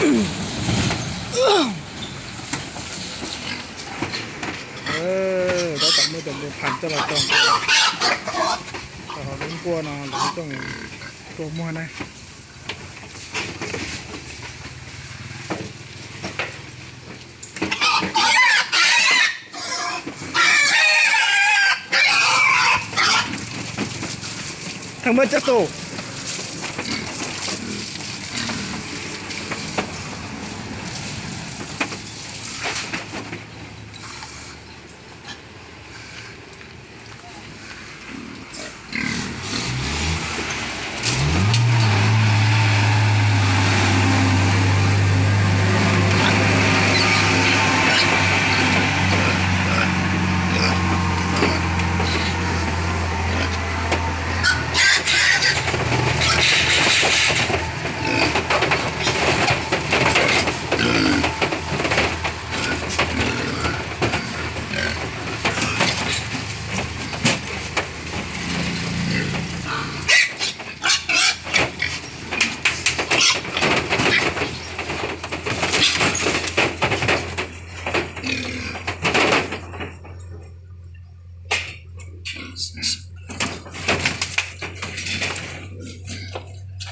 เราตัดมือตัดมือผ่านตลอดตรงแต่เขาลุ้นกลัวเนาะหรือต้องตัวมัวนะทั้งหมดจะโต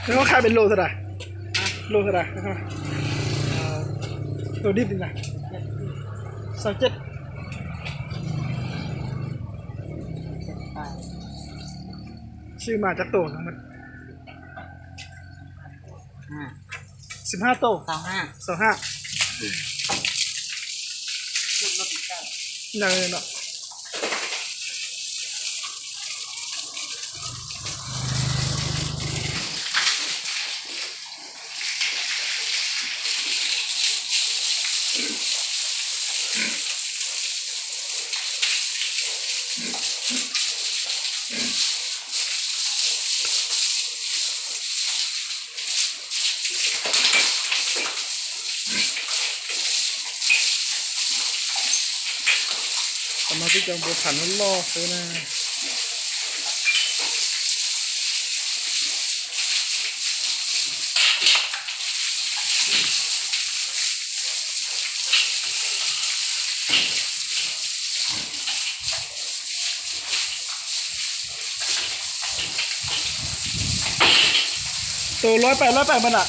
แล้วก็ขายเป็นโลเท่าไหร่โลเท่าไหร่โลดิบดีนะ27ซื้อมาจากโตทั้งหมด15โต25นั่งเลยเนาะสมาธิจังบวผันล่อซื้อนะตัว108มันอ่ะ